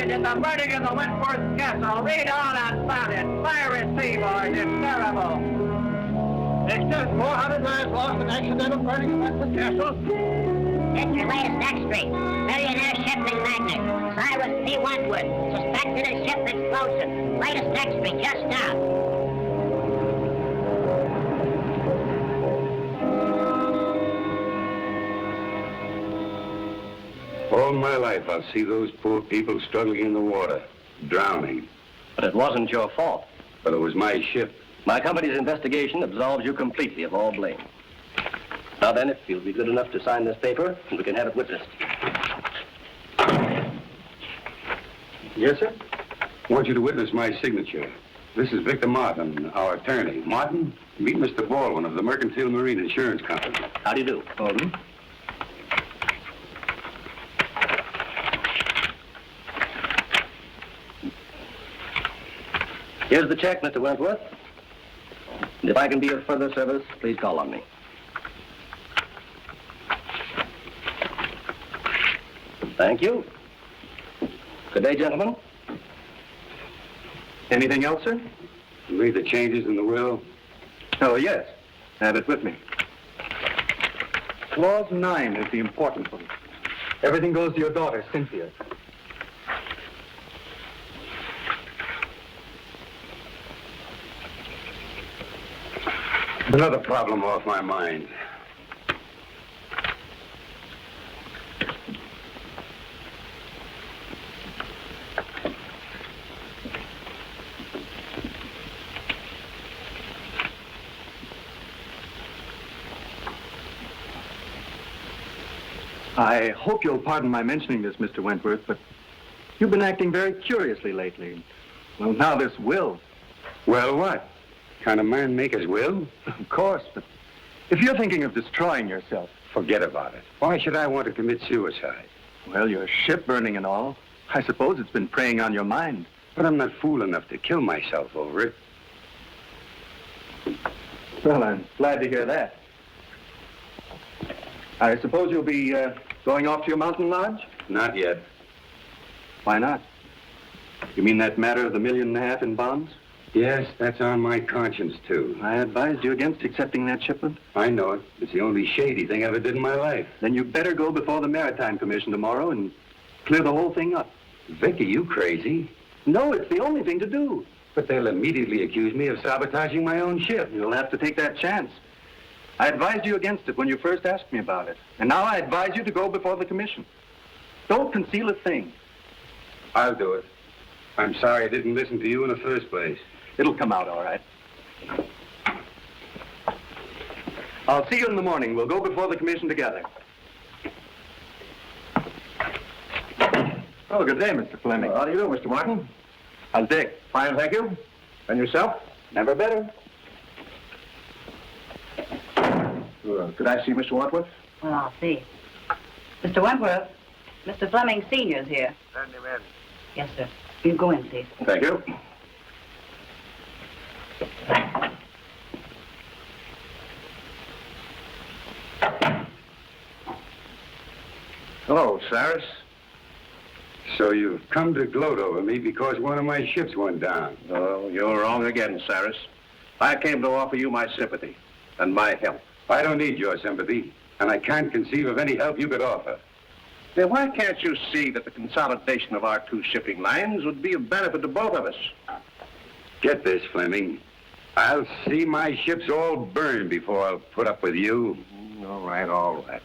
In the murder in the Wentworth Castle. Read on about it. Fire at sea, boys. It's terrible. It's just 400 lives lost in accidental burning in Wentworth Castle. It's your latest extra. Millionaire shipping magnate. Cyrus P. Wentworth. Suspected of ship explosion. Latest extra just now. All my life, I'll see those poor people struggling in the water, drowning. But it wasn't your fault. But it was my ship. My company's investigation absolves you completely of all blame. Now then, if you'll be good enough to sign this paper, we can have it witnessed. Yes, sir? I want you to witness my signature. This is Victor Martin, our attorney. Martin, meet Mr. Baldwin of the Mercantile Marine Insurance Company. How do you do? Baldwin. Here's the check, Mr. Wentworth. And if I can be of further service, please call on me. Thank you. Good day, gentlemen. Anything else, sir? You made the changes in the will? Oh, yes. Have it with me. Clause 9 is the important one. Everything goes to your daughter, Cynthia. Another problem off my mind. I hope you'll pardon my mentioning this, Mr. Wentworth, but you've been acting very curiously lately. Well, now this will. Well, what? Kind of man make his will? Of course, but if you're thinking of destroying yourself... Forget about it. Why should I want to commit suicide? Well, your ship burning and all. I suppose it's been preying on your mind. But I'm not fool enough to kill myself over it. Well, I'm glad to hear that. I suppose you'll be going off to your mountain lodge? Not yet. Why not? You mean that matter of the $1.5 million in bonds? Yes, that's on my conscience, too. I advised you against accepting that shipment. I know it. It's the only shady thing I ever did in my life. Then you better go before the Maritime Commission tomorrow and clear the whole thing up. Vic, are you crazy? No, it's the only thing to do. But they'll immediately accuse me of sabotaging my own ship. You'll have to take that chance. I advised you against it when you first asked me about it. And now I advise you to go before the commission. Don't conceal a thing. I'll do it. I'm sorry I didn't listen to you in the first place. It'll come out all right. I'll see you in the morning. We'll go before the commission together. Oh, good day, Mr. Fleming. How do you do, Mr. Martin? How's Dick? Fine, thank you. And yourself? Never better. Could I see Mr. Wentworth? Well, I'll see. Mr. Wentworth, Mr. Fleming Sr.'s here. Send him in. Yes, sir. You can go in, please. Thank you. Hello, Cyrus. So you've come to gloat over me because one of my ships went down. Oh, you're wrong again, Cyrus. I came to offer you my sympathy and my help. I don't need your sympathy, and I can't conceive of any help you could offer. Then why can't you see that the consolidation of our two shipping lines would be of benefit to both of us? Get this, Fleming. I'll see my ships all burned before I'll put up with you. All right, all right.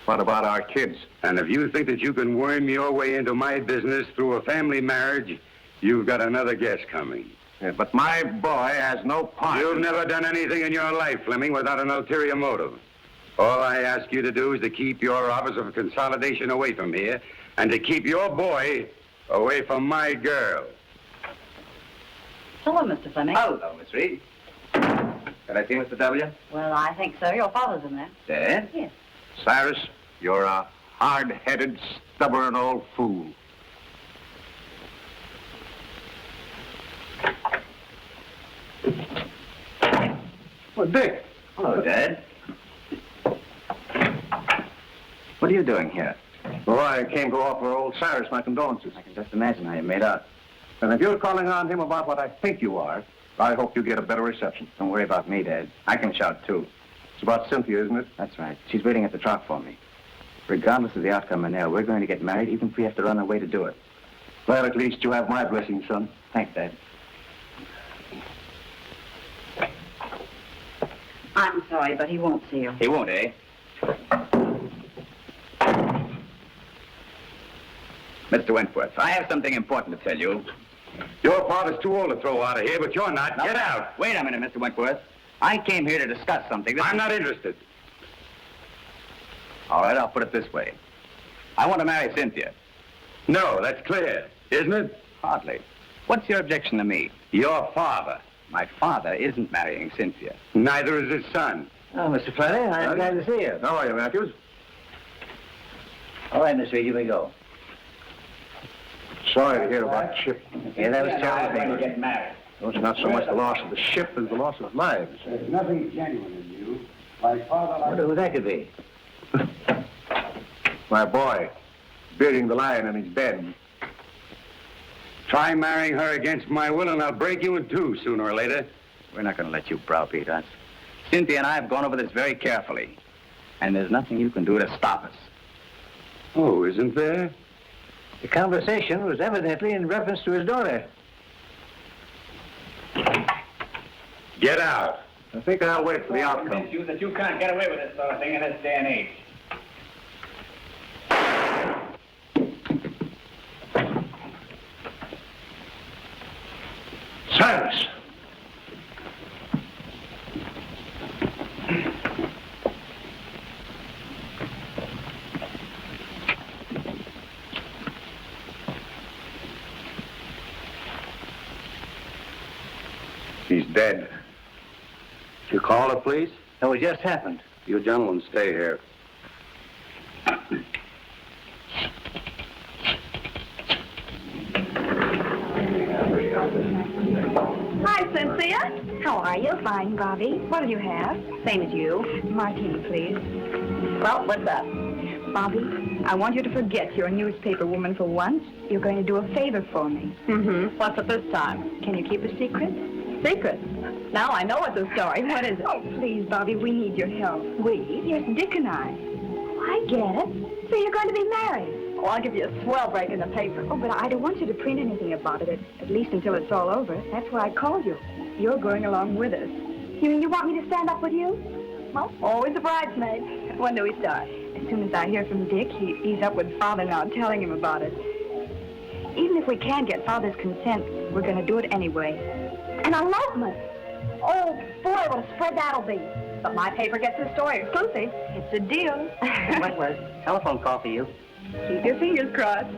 What about our kids? And if you think that you can worm your way into my business through a family marriage, you've got another guess coming. Yeah, but my boy has no part. You've never done anything in your life, Fleming, without an ulterior motive. All I ask you to do is to keep your office of consolidation away from here and to keep your boy away from my girl. Hello, Mr. Fleming. Hello, Miss Reed. Can I see Mr. W? Well, I think so. Your father's in there. Dad? Yes. Cyrus, you're a hard-headed, stubborn old fool. Well, Dick. Hello, Dad. What are you doing here? Well, I came to offer old Cyrus my condolences. I can just imagine how you made out. And if you're calling on him about what I think you are, I hope you get a better reception. Don't worry about me, Dad. I can shout, too. It's about Cynthia, isn't it? That's right. She's waiting at the truck for me. Regardless of the outcome, Manel, we're going to get married even if we have to run away to do it. Well, at least you have my blessing, son. Thanks, Dad. I'm sorry, but he won't see you. He won't, eh? Mr. Wentworth, I have something important to tell you. Your father's too old to throw out of here, but you're not. Get out. Wait a minute, Mr. Wentworth. I came here to discuss something. I'm not interested. All right, I'll put it this way. I want to marry Cynthia. No, that's clear, isn't it? Hardly. What's your objection to me? Your father. My father isn't marrying Cynthia. Neither is his son. Oh, Mr. Fleming, I'm glad to see you. How are you, Matthews? All right, Miss Reed, you may go. Sorry to hear about Chip. Yeah, that was terrible. to get married. Well, it's not so much the loss of the ship as the loss of lives. There's nothing genuine in you. My father... I wonder who that could be. My boy, burying the lion in his bed. Try marrying her against my will, and I'll break you in two sooner or later. We're not going to let you browbeat us. Cynthia and I have gone over this very carefully. And there's nothing you can do to stop us. Oh, isn't there? The conversation was evidently in reference to his daughter. Get out. I think I'll wait for the outcome. You that you can't get away with this sort of thing in this day and age. Cyrus! He's dead. Did you call the police? No, it just happened. You gentlemen stay here. Hi, Cynthia. How are you? Fine, Bobby. What'll you have? Same as you. Martini, please. Well, what's up? Bobby, I want you to forget you're a newspaper woman for once. You're going to do a favor for me. Mm-hmm. What's it this time? Can you keep a secret? Secret. Now I know it's a story. What is it? Oh, please, Bobby, we need your help. We? Yes, Dick and I. Oh, I get it. So you're going to be married. Oh, I'll give you a swell break in the paper. Oh, but I don't want you to print anything about it, at least until it's all over. That's why I called you. You're going along with us. You mean you want me to stand up with you? Well, always a bridesmaid. When do we start? As soon as I hear from Dick, he's up with Father now, telling him about it. Even if we can't get Father's consent, we're going to do it anyway. An elopement. Oh, boy, what a spread that'll be. But my paper gets the story exclusive. It's a deal. Wentworth, telephone call for you. Keep your fingers crossed.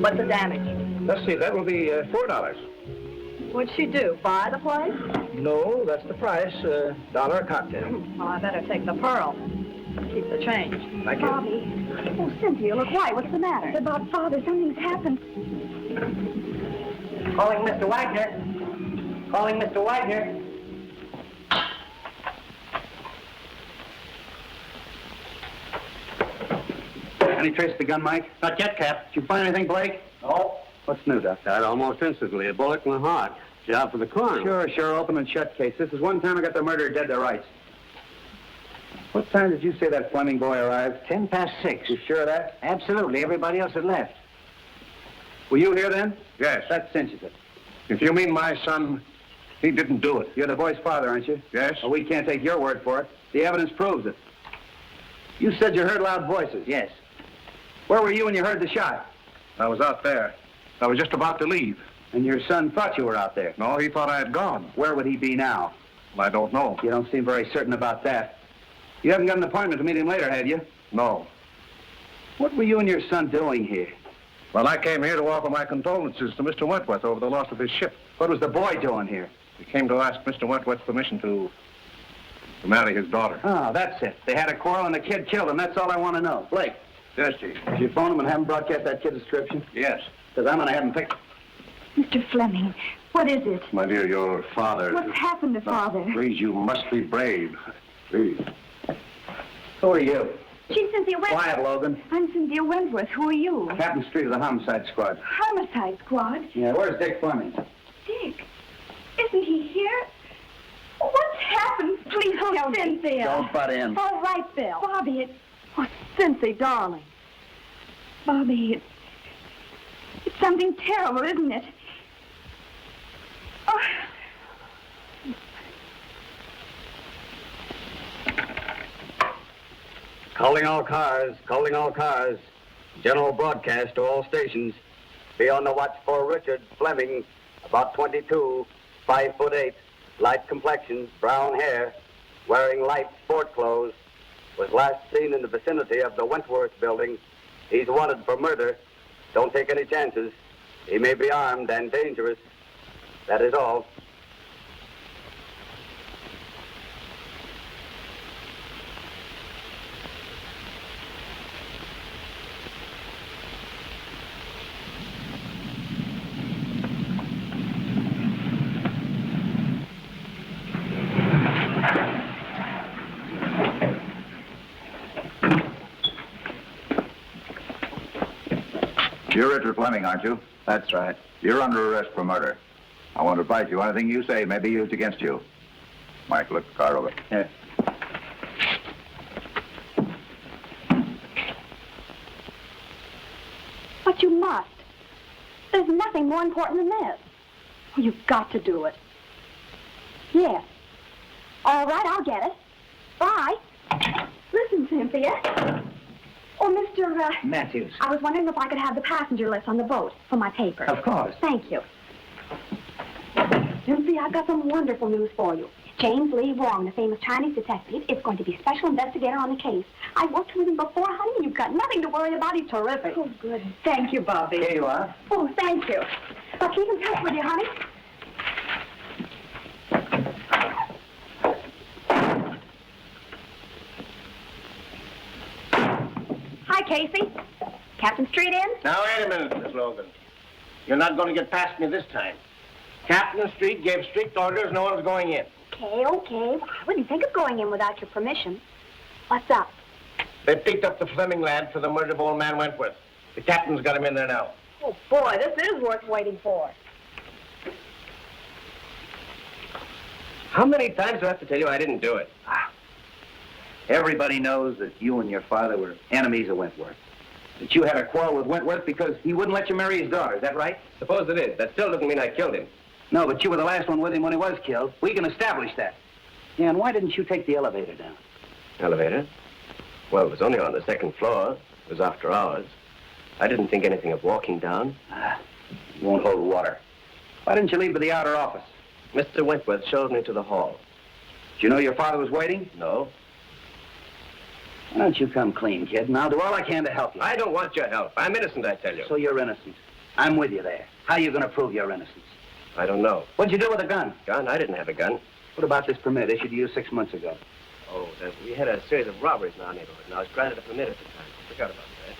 What's the damage? Let's see, that will be $4. What'd she do? Buy the place? No, that's the price. $1 a cocktail. Well, I better take the pearl. Keep the change. Thank you. Bobby. Oh, Cynthia, look white. What's the matter? It's about Father. Something's happened. Calling Mr. Wagner. Calling Mr. Wagner. Any trace of the gun, Mike? Not yet, Cap. Did you find anything, Blake? No. What's new, Doc? Died almost instantly. A bullet in the heart. Job for the coroner. Sure. Open and shut case. This is one time I got the murderer dead to rights. What time did you say that Fleming boy arrived? 6:10. You sure of that? Absolutely. Everybody else had left. Were you here then? Yes. That cinches it. If you mean my son, he didn't do it. You're the boy's father, aren't you? Yes. Well, we can't take your word for it. The evidence proves it. You said you heard loud voices. Yes. Where were you when you heard the shot? I was out there. I was just about to leave. And your son thought you were out there. No, he thought I had gone. Where would he be now? Well, I don't know. You don't seem very certain about that. You haven't got an appointment to meet him later, have you? No. What were you and your son doing here? Well, I came here to offer my condolences to Mr. Wentworth over the loss of his ship. What was the boy doing here? He came to ask Mr. Wentworth's permission to marry his daughter. Oh, that's it. They had a quarrel and the kid killed him. That's all I want to know. Blake, Yes, Chief. did you phone him and have him broadcast that kid's description? Yes. Because I'm going to have him picked. Mr. Fleming, what is it? My dear, your father... What's happened to Father? Please, you must be brave. Please. Who are you? She's Cynthia Wentworth. Quiet, Logan. I'm Cynthia Wentworth. Who are you? Captain Street of the Homicide Squad. Homicide Squad? Yeah, where's Dick Fleming? Dick? Isn't he here? What's happened? Please tell me. Cynthia. Don't butt in. All right, Bill. Bobby, Oh, Cynthia, darling. Bobby, it's something terrible, isn't it? Oh. Calling all cars. General broadcast to all stations. Be on the watch for Richard Fleming, about 22, 5'8", light complexion, brown hair, wearing light sport clothes. Was last seen in the vicinity of the Wentworth building. He's wanted for murder. Don't take any chances. He may be armed and dangerous. That is all. You're Richard Fleming, aren't you? That's right. You're under arrest for murder. I won't advise you. Anything you say may be used against you. Mike, look the car over. Yes. But you must. There's nothing more important than this. Oh, you've got to do it. Yes. All right, I'll get it. Bye. Listen, Cynthia. Oh, Mr. Matthews. I was wondering if I could have the passenger list on the boat for my paper. Of course. Thank you. Cynthia, I've got some wonderful news for you. James Lee Wong, the famous Chinese detective, is going to be special investigator on the case. I worked with him before, honey, and you've got nothing to worry about. He's terrific. Oh, good. Thank you, Bobby. Here you are. Oh, thank you. I'll keep in touch with you, honey. Hi, Casey. Captain Street in? Now, wait a minute, Miss Logan. You're not going to get past me this time. Captain Street gave strict orders no one's going in. Okay. I wouldn't think of going in without your permission. What's up? They picked up the Fleming lad for the murder of old man Wentworth. The captain's got him in there now. Oh, boy, this is worth waiting for. How many times do I have to tell you I didn't do it? Everybody knows that you and your father were enemies of Wentworth. That you had a quarrel with Wentworth because he wouldn't let you marry his daughter. Is that right? Suppose it is. That still doesn't mean I killed him. No, but you were the last one with him when he was killed. We can establish that. Yeah, and why didn't you take the elevator down? Elevator? Well, it was only on the second floor. It was after hours. I didn't think anything of walking down. You won't hold water. Why didn't you leave to the outer office? Mr. Wentworth showed me to the hall. Did you know your father was waiting? No. Why don't you come clean, kid, and I'll do all I can to help you. I don't want your help. I'm innocent, I tell you. So you're innocent. I'm with you there. How are you going to prove your innocence? I don't know. What'd you do with the gun? Gun? I didn't have a gun. What about this permit issued to you 6 months ago? Oh, we had a series of robberies in our neighborhood, and I was granted a permit at the time. I forgot about that.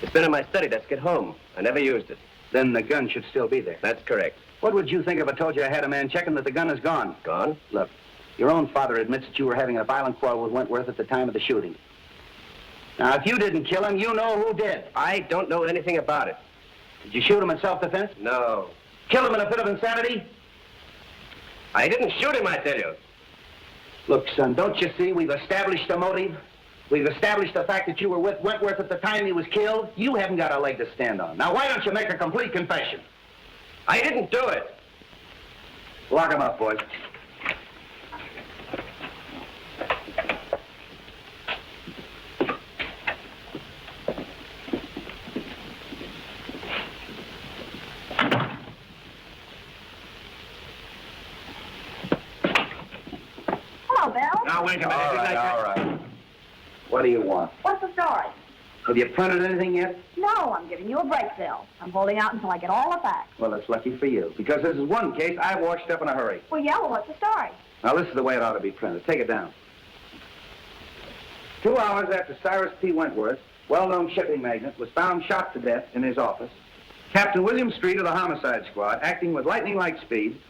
It's been in my study desk at home. I never used it. Then the gun should still be there. That's correct. What would you think if I told you I had a man checking that the gun is gone? Gone? Look, your own father admits that you were having a violent quarrel with Wentworth at the time of the shooting. Now, if you didn't kill him, you know who did. I don't know anything about it. Did you shoot him in self-defense? No. Kill him in a fit of insanity? I didn't shoot him, I tell you. Look, son, don't you see we've established a motive? We've established the fact that you were with Wentworth at the time he was killed. You haven't got a leg to stand on. Now, why don't you make a complete confession? I didn't do it. Lock him up, boys. Hello, Bill. Now, wait a minute. All right. What do you want? What's the story? Have you printed anything yet? No, I'm giving you a break, Bill. I'm holding out until I get all the facts. Well, that's lucky for you, because this is one case I washed up in a hurry. Well, yeah, well, what's the story? Now, this is the way it ought to be printed. Take it down. 2 hours after Cyrus P. Wentworth, well-known shipping magnate, was found shot to death in his office, Captain William Street of the Homicide Squad, acting with lightning-like speed,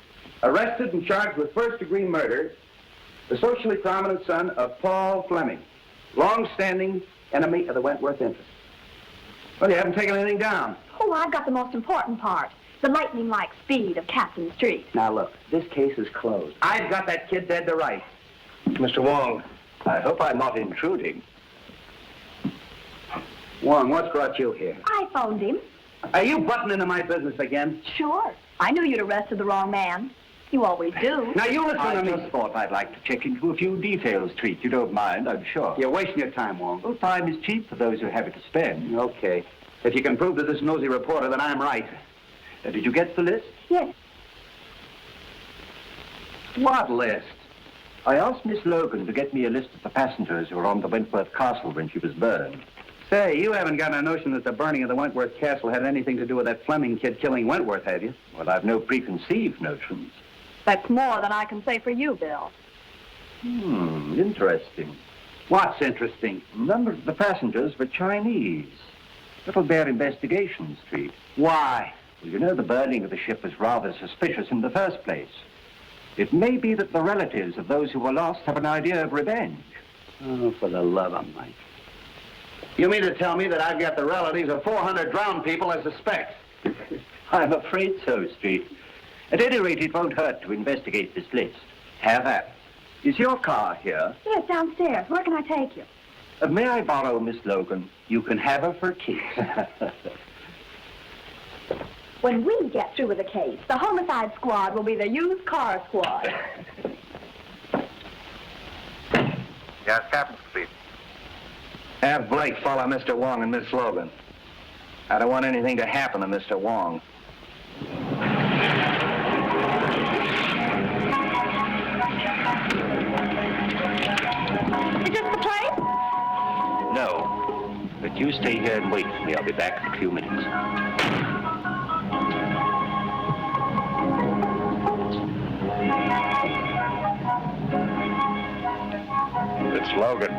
arrested and charged with first-degree murder, the socially prominent son of Paul Fleming, long-standing enemy of the Wentworth interest. Well, you haven't taken anything down. Oh, I've got the most important part. The lightning-like speed of Captain Street. Now, look, this case is closed. I've got that kid dead to rights. Mr. Wong, I hope I'm not intruding. Wong, what's brought you here? I phoned him. Are you butting into my business again? Sure. I knew you'd arrested the wrong man. You always do. Now, you listen I to me. just thought I'd like to check into a few details, Treat. You don't mind, I'm sure. You're wasting your time, Wong. Well, time is cheap for those who have it to spend. Okay. If you can prove to this nosy reporter that I'm right. Did you get the list? Yes. What list? I asked Miss Logan to get me a list of the passengers who were on the Wentworth Castle when she was burned. Say, you haven't got a notion that the burning of the Wentworth Castle had anything to do with that Fleming kid killing Wentworth, have you? Well, I've no preconceived notions. That's more than I can say for you, Bill. Interesting. What's interesting? A number of the passengers were Chinese. That'll bear investigation, Street. Why? Well, you know the burning of the ship was rather suspicious in the first place. It may be that the relatives of those who were lost have an idea of revenge. Oh, for the love of Mike. You mean to tell me that I've got the relatives of 400 drowned people as suspects? I'm afraid so, Street. At any rate, it won't hurt to investigate this list. Have that. Is your car here? Yes, downstairs. Where can I take you? May I borrow Miss Logan? You can have her for keeps. When we get through with the case, the homicide squad will be the used car squad. Yes, Captain, please. Have Blake follow Mr. Wong and Miss Logan. I don't want anything to happen to Mr. Wong. Is this the place? No. But you stay here and wait for me. I'll be back in a few minutes. It's Logan.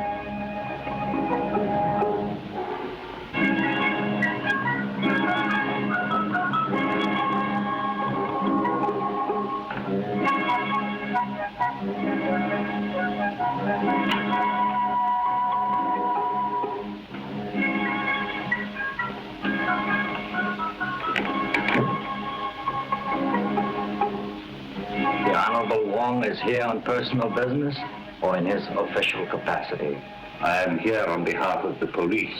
The Honorable Wong is here on personal business or in his official capacity? I am here on behalf of the police.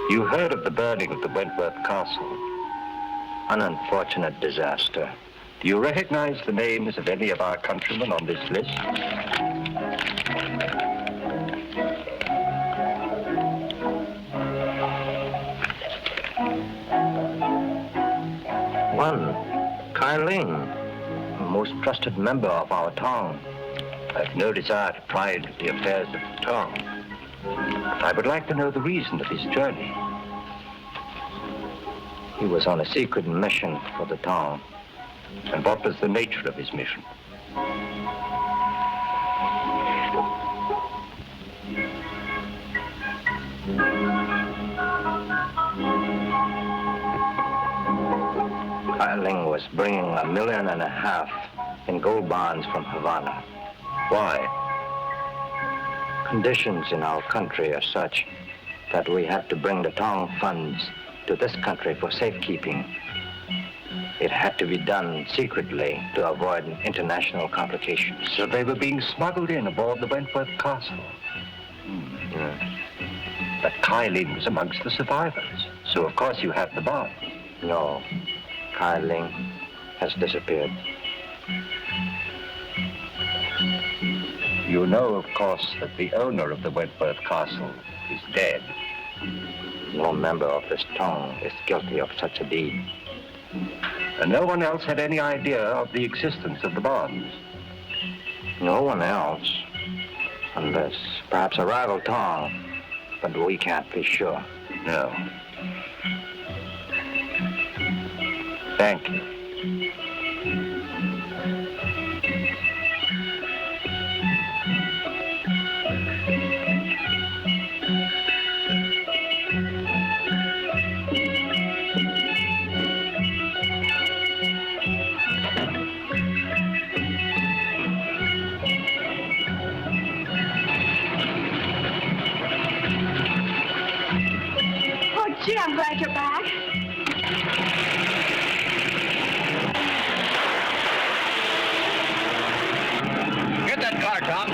You heard of the burning of the Wentworth Castle. An unfortunate disaster. Do you recognize the names of any of our countrymen on this list? One, Kai Ling, a most trusted member of our town. I've no desire to pry into the affairs of the town. I would like to know the reason of his journey. He was on a secret mission for the town. And what was the nature of his mission? Kai Ling was bringing $1.5 million in gold bonds from Havana. Why? Conditions in our country are such that we have to bring the town funds to this country for safekeeping. It had to be done secretly to avoid international complications. So they were being smuggled in aboard the Wentworth Castle. Yes. But Kai Ling was amongst the survivors. So of course you have the bonds. No. Kai Ling has disappeared. You know, of course, that the owner of the Wentworth Castle is dead. No member of this town is guilty of such a deed. And no one else had any idea of the existence of the bonds? No one else. Unless perhaps a rival town. But we can't be sure. No. Thank you. Oh, gee, I'm glad you're back. Get that car, Tom.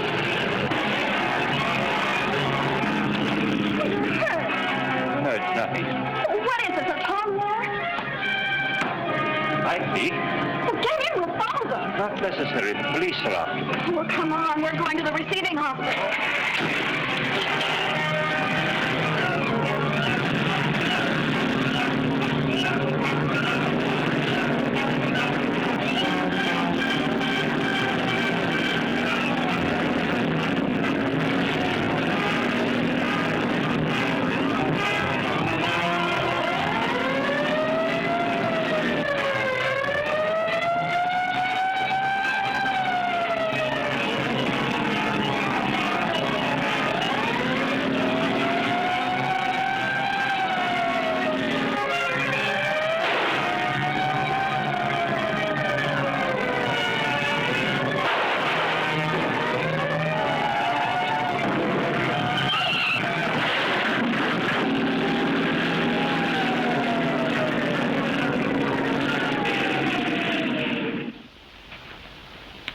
No, it's nothing. What is it, a tongue there? Might be. Well, get in, we'll follow them. Not necessary. The police are after them. Well, come on, we're going to the receiving hospital.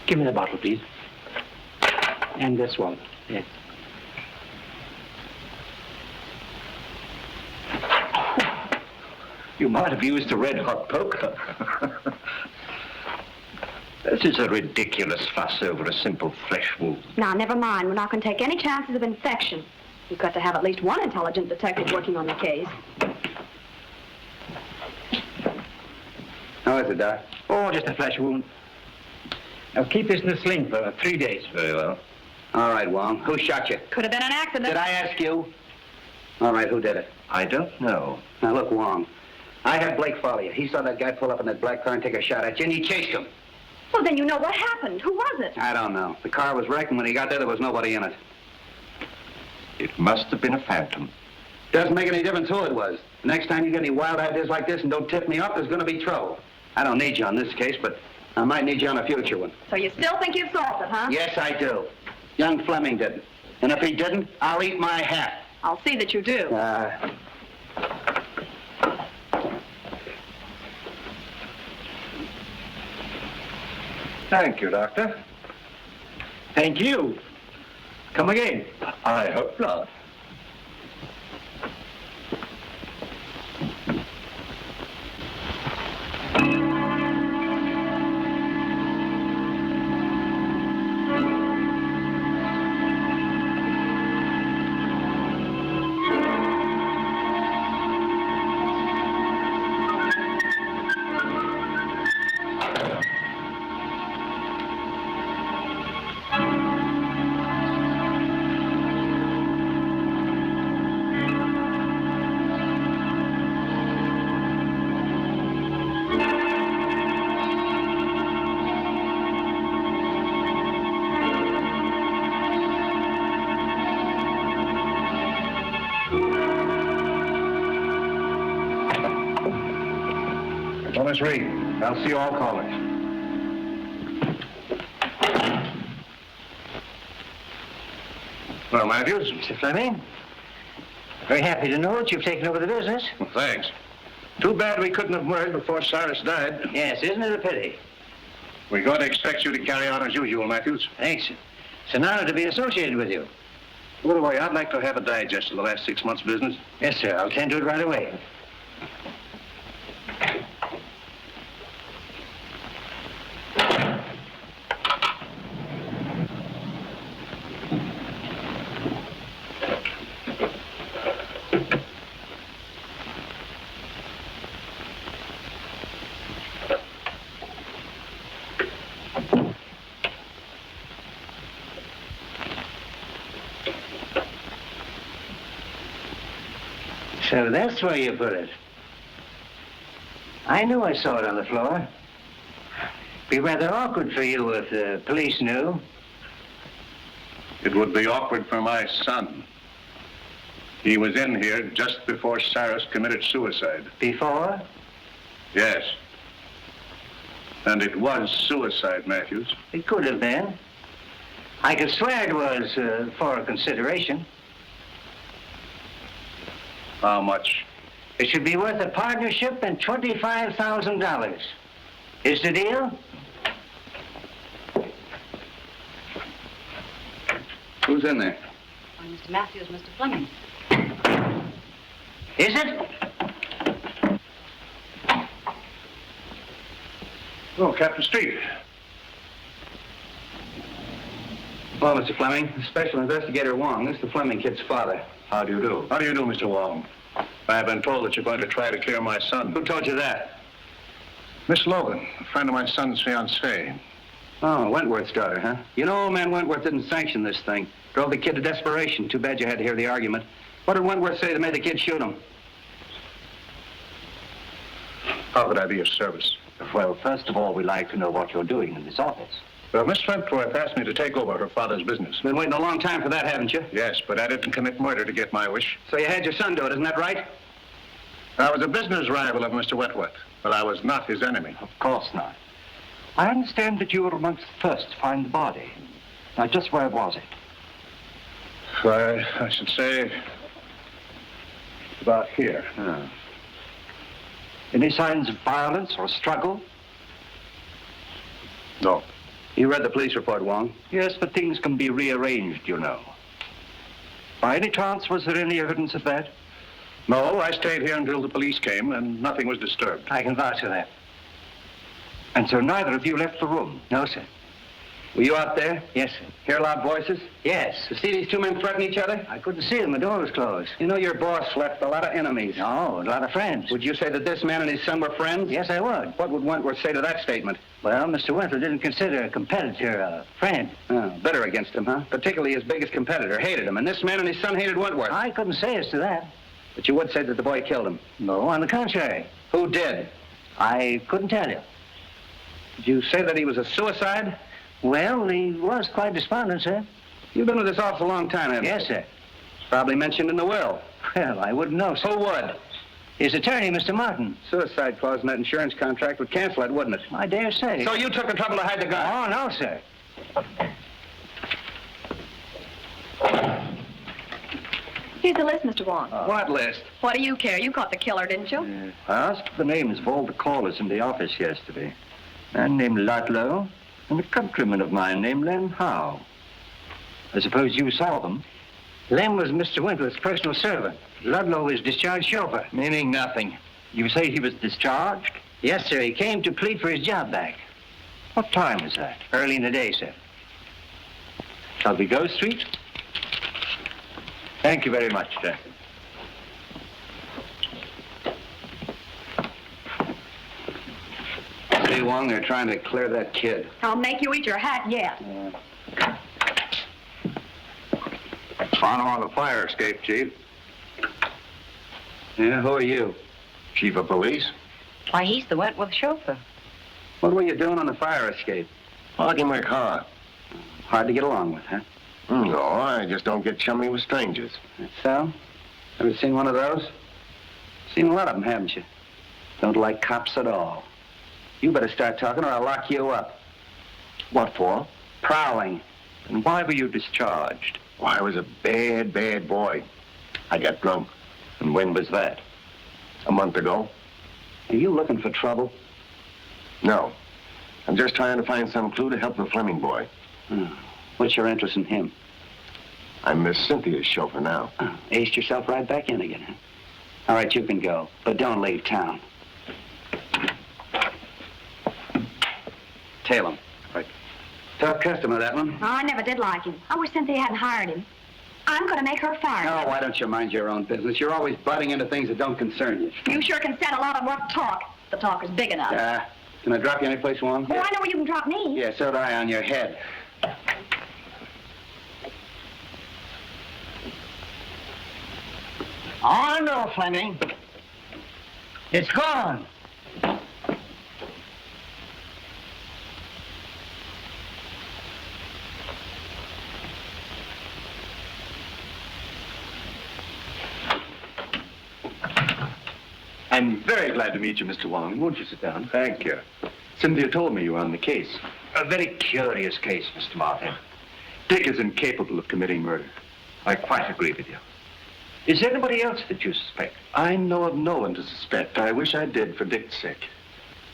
Give me the bottle, please. And this one. Yes. You might have used a red-hot poker. This is a ridiculous fuss over a simple flesh wound. Now, never mind. We're not going to take any chances of infection. We've got to have at least one intelligent detective working on the case. How is it, Doc? Oh, just a flesh wound. Now, keep this in the sling for 3 days. Very well. All right, Wong. Who shot you? Could have been an accident. Did I ask you? All right, who did it? I don't know. Now, look, Wong. I had Blake follow you. He saw that guy pull up in that black car and take a shot at you, and he chased him. Well, then you know what happened. Who was it? I don't know. The car was wrecked, and when he got there was nobody in it. It must have been a phantom. Doesn't make any difference who it was. The next time you get any wild ideas like this and don't tip me off, there's going to be trouble. I don't need you on this case, but I might need you on a future one. So you still think you've solved it, huh? Yes, I do. Young Fleming didn't. And if he didn't, I'll eat my hat. I'll see that you do. Thank you, Doctor. Thank you. Come again. I hope not. Well, Miss Reed, I'll see you all callers. Well, Matthews. Mr. Fleming, very happy to know that you've taken over the business. Well, thanks. Too bad we couldn't have merged before Cyrus died. Yes, isn't it a pity? We're going to expect you to carry on as usual, Matthews. Thanks. It's an honor to be associated with you. By the way, I'd like to have a digest of the last 6 months' business. Yes, sir. I'll tend to it right away. So that's where you put it. I knew I saw it on the floor. Be rather awkward for you if the police knew. It would be awkward for my son. He was in here just before Cyrus committed suicide. Before? Yes. And it was suicide, Matthews. It could have been. I could swear it was for consideration. How much? It should be worth a partnership and $25,000. Is the deal? Who's in there? Mr. Matthews, Mr. Fleming. Is it? Oh, Captain Street. Well, Mr. Fleming, Special Investigator Wong. This is the Fleming kid's father. How do you do? How do you do, Mr. Wong? I have been told that you're going to try to clear my son. Who told you that? Miss Logan, a friend of my son's fiancée. Oh, Wentworth's daughter, huh? You know, old man Wentworth didn't sanction this thing. Drove the kid to desperation. Too bad you had to hear the argument. What did Wentworth say that made the kid shoot him? How could I be of service? Well, first of all, we'd like to know what you're doing in this office. Well, Miss Wentworth asked me to take over her father's business. Been waiting a long time for that, haven't you? Yes, but I didn't commit murder to get my wish. So you had your son do it, isn't that right? I was a business rival of Mr. Wentworth, but I was not his enemy. Of course not. I understand that you were amongst the first to find the body. Now, just where was it? I should say about here. Oh. Any signs of violence or struggle? No. You read the police report, Wong? Yes, but things can be rearranged, you know. By any chance, was there any evidence of that? No, I stayed here until the police came, and nothing was disturbed. I can vouch for that. And so neither of you left the room? No, sir. Were you out there? Yes, sir. Hear loud voices? Yes. To see these two men threaten each other? I couldn't see them. The door was closed. You know your boss left a lot of enemies. No, a lot of friends. Would you say that this man and his son were friends? Yes, I would. What would Wentworth say to that statement? Well, Mr. Wentworth didn't consider a competitor a friend. Oh, bitter against him, huh? Particularly his biggest competitor. Hated him. And this man and his son hated Wentworth. I couldn't say as to that. But you would say that the boy killed him. No, on the contrary. Who did? I couldn't tell you. Did you say that he was a suicide? Well, he was quite despondent, sir. You've been with this office a long time, haven't you? Yes, sir. It's probably mentioned in the will. Well, I wouldn't know, sir. Who would? His attorney, Mr. Martin. Suicide clause in that insurance contract would cancel it, wouldn't it? I dare say. So you took the trouble to hide the gun? Oh, no, sir. Here's the list, Mr. Wong. What list? What do you care? You caught the killer, didn't you? I asked for the names of all the callers in the office yesterday. A man named Ludlow and a countryman of mine named Lem Howe. I suppose you saw them. Lem was Mr. Wentworth's personal servant. Ludlow was discharged chauffeur. Meaning nothing. You say he was discharged? Yes, sir. He came to plead for his job back. What time was that? Early in the day, sir. Shall we go, Street? Thank you very much, sir. See, Wong, they're trying to clear that kid. I'll make you eat your hat yet. Found him on the fire escape, Chief. Yeah, who are you? Chief of police? Why, he's the Wentworth chauffeur. What were you doing on the fire escape? Parking my car. Hard to get along with, huh? No, I just don't get chummy with strangers. That's so? Ever seen one of those? Seen a lot of them, haven't you? Don't like cops at all. You better start talking or I'll lock you up. What for? Prowling. And why were you discharged? Oh, I was a bad, bad boy. I got drunk. And when was that? A month ago. Are you looking for trouble? No. I'm just trying to find some clue to help the Fleming boy. What's your interest in him? I'm Miss Cynthia's chauffeur now. Aced yourself right back in again, huh? All right, you can go, but don't leave town. Tail him. Right. Tough customer, that one. Oh, I never did like him. I wish Cynthia hadn't hired him. I'm going to make her fire him. Oh, why don't you mind your own business? You're always butting into things that don't concern you. You sure can stand a lot of rough talk. The talk is big enough. Can I drop you any place, Wong? Oh, I know where you can drop me. Yeah, so do I, on your head. Oh, no, Fleming. It's gone. I'm very glad to meet you, Mr. Wong. Won't you sit down? Thank you. Cynthia told me you were on the case. A very curious case, Mr. Martin. Dick is incapable of committing murder. I quite agree with you. Is there anybody else that you suspect? I know of no one to suspect. I wish I did for Dick's sake.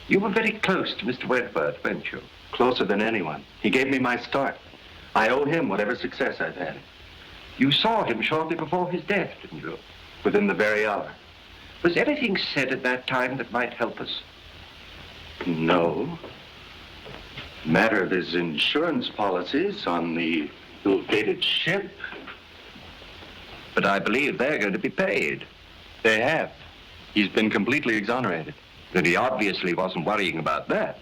You were very close to Mr. Wentworth, weren't you? Closer than anyone. He gave me my start. I owe him whatever success I've had. You saw him shortly before his death, didn't you? Within the very hour. Was anything said at that time that might help us? No. Matter of his insurance policies on the ill-fated ship. But I believe they're going to be paid. They have. He's been completely exonerated. But he obviously wasn't worrying about that.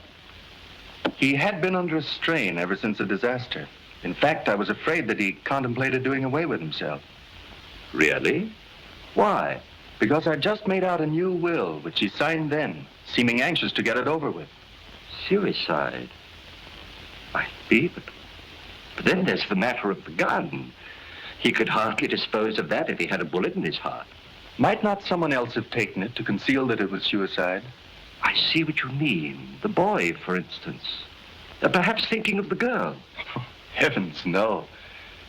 He had been under a strain ever since the disaster. In fact, I was afraid that he contemplated doing away with himself. Really? Why? Because I just made out a new will, which he signed then, seeming anxious to get it over with. Suicide? Might be, but then there's the matter of the gun. He could hardly dispose of that if he had a bullet in his heart. Might not someone else have taken it to conceal that it was suicide? I see what you mean. The boy, for instance. Perhaps thinking of the girl. Heavens, no.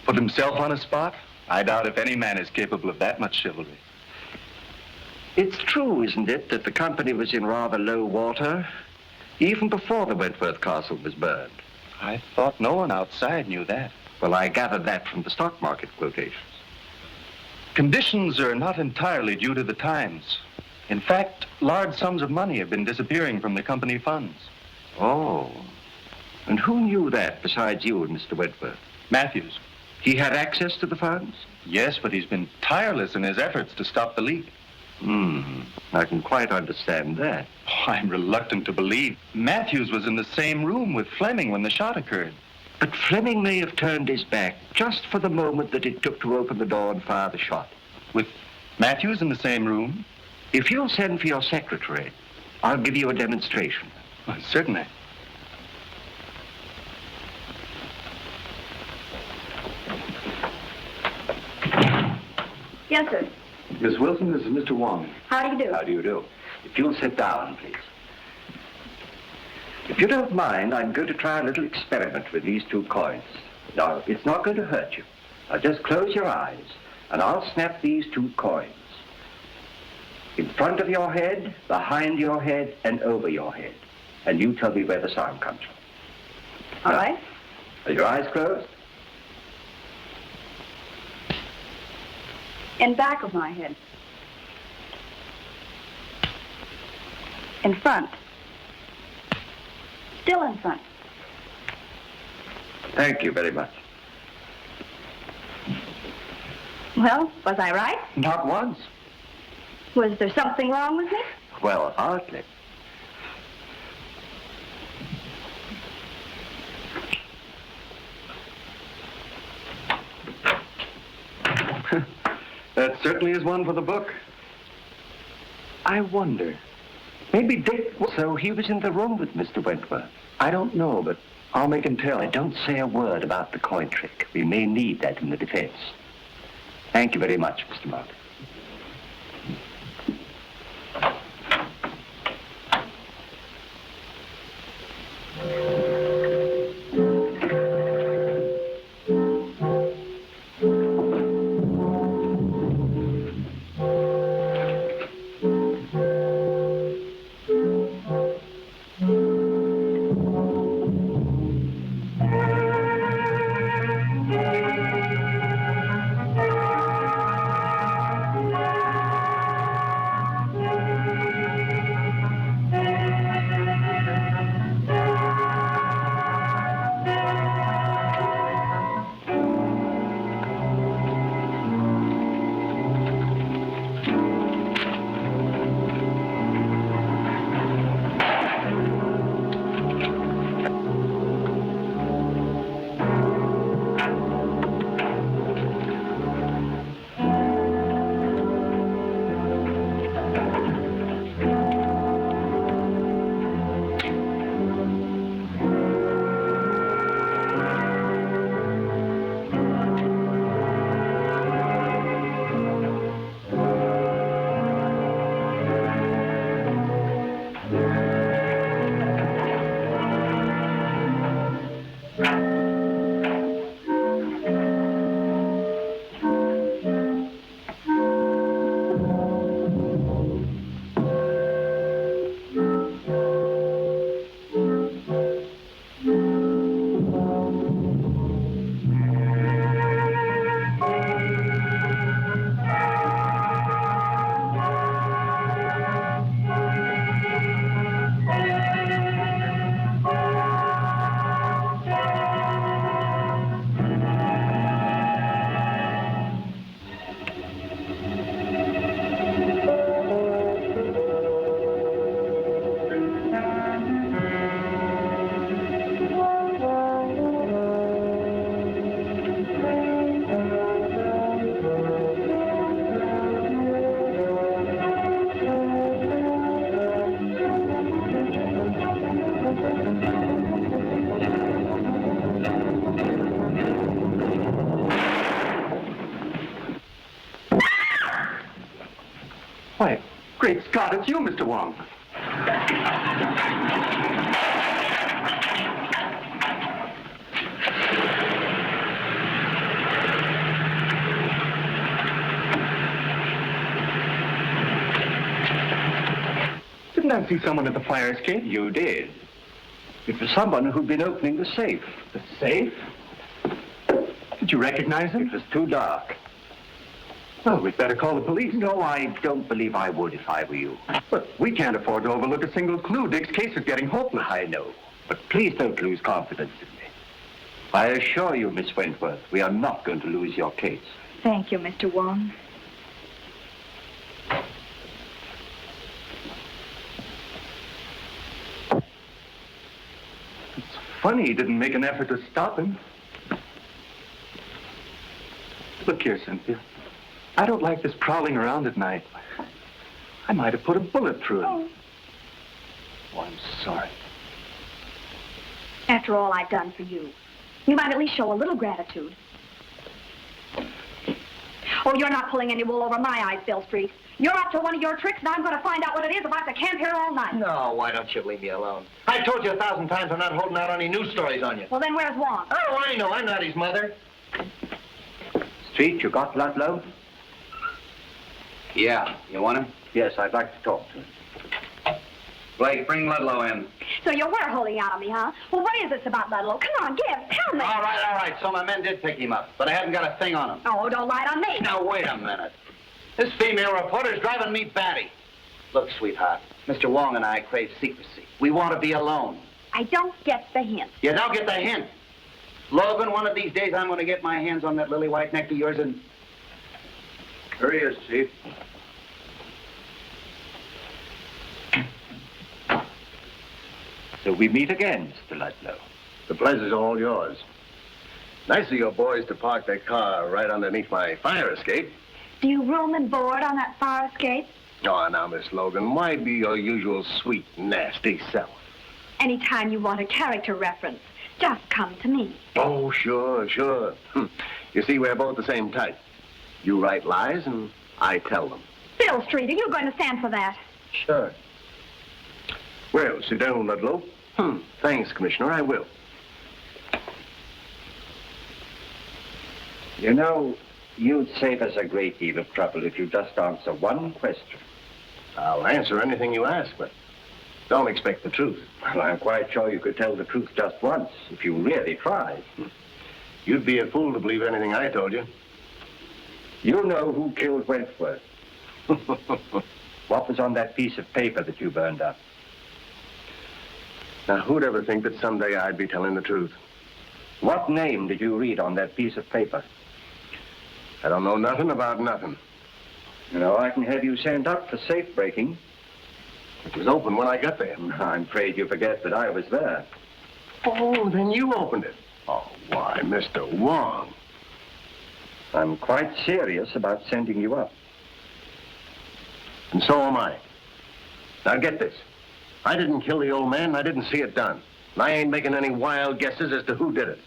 Put himself on a spot? I doubt if any man is capable of that much chivalry. It's true, isn't it, that the company was in rather low water, even before the Wentworth Castle was burned? I thought no one outside knew that. Well, I gathered that from the stock market quotations. Conditions are not entirely due to the times. In fact, large sums of money have been disappearing from the company funds. Oh. And who knew that besides you and Mr. Wentworth? Matthews. He had access to the funds? Yes, but he's been tireless in his efforts to stop the leak. I can quite understand that. Oh, I'm reluctant to believe. Matthews was in the same room with Fleming when the shot occurred. But Fleming may have turned his back just for the moment that it took to open the door and fire the shot. With Matthews in the same room? If you'll send for your secretary, I'll give you a demonstration. Oh, certainly. Yes, sir. Miss Wilson, this is Mr. Wong. How do you do? How do you do? If you'll sit down, please. If you don't mind, I'm going to try a little experiment with these two coins. Now, it's not going to hurt you. Now, just close your eyes, and I'll snap these two coins. In front of your head, behind your head, and over your head. And you tell me where the sound comes from. All right. Are your eyes closed? In back of my head. In front. Still in front. Thank you very much. Well, was I right? Not once. Was there something wrong with me? Well, hardly. That certainly is one for the book. I wonder. Maybe Dick... So he was in the room with Mr. Wentworth? I don't know, but I'll make him tell. Don't say a word about the coin trick. We may need that in the defense. Thank you very much, Mr. Martin. Great Scott, it's you, Mr. Wong. Didn't I see someone at the fire escape? You did. It was someone who'd been opening the safe. The safe? Did you recognize him? It was too dark. Well, we'd better call the police. No, I don't believe I would if I were you. But we can't afford to overlook a single clue. Dick's case is getting hopeless. I know. But please don't lose confidence in me. I assure you, Miss Wentworth, we are not going to lose your case. Thank you, Mr. Wong. It's funny he didn't make an effort to stop him. Look here, Cynthia. I don't like this prowling around at night. I might have put a bullet through him. Oh, I'm sorry. After all I've done for you, you might at least show a little gratitude. Oh, you're not pulling any wool over my eyes, Bill Street. You're up to one of your tricks, and I'm going to find out what it is if I have to camp here all night. No, why don't you leave me alone? I told you 1,000 times I'm not holding out any news stories on you. Well, then where's Wong? Oh, I know. I'm not his mother. Street, you got Ludlow? Yeah. You want him? Yes, I'd like to talk to him. Blake, bring Ludlow in. So you were holding out on me, huh? Well, what is this about Ludlow? Come on, tell me. All right. So my men did pick him up, but I haven't got a thing on him. Oh, don't lie on me. Now, wait a minute. This female reporter's driving me batty. Look, sweetheart, Mr. Wong and I crave secrecy. We want to be alone. I don't get the hint. You don't get the hint. Logan, one of these days I'm going to get my hands on that lily white neck of yours and... Here he is, Chief. So we meet again, Mr. Ludlow. The pleasure's all yours. Nice of your boys to park their car right underneath my fire escape. Do you room and board on that fire escape? Oh, now, Miss Logan, why be your usual sweet, nasty self? Anytime you want a character reference, just come to me. Oh, sure. You see, we're both the same type. You write lies, and I tell them. Bill Street, are you going to stand for that? Sure. Well, sit down, Ludlow. Thanks, Commissioner, I will. You know, you'd save us a great deal of trouble if you just answer one question. I'll answer anything you ask, but don't expect the truth. Well, I'm quite sure you could tell the truth just once, if you really tried. You'd be a fool to believe anything I told you. You know who killed Wentworth. What was on that piece of paper that you burned up? Now, who'd ever think that someday I'd be telling the truth? What name did you read on that piece of paper? I don't know nothing about nothing. You know, I can have you sent up for safe breaking. It was open when I got there. I'm afraid you forget that I was there. Oh, then you opened it. Oh, why, Mr. Wong. I'm quite serious about sending you up. And so am I. Now, get this. I didn't kill the old man, and I didn't see it done. And I ain't making any wild guesses as to who did it.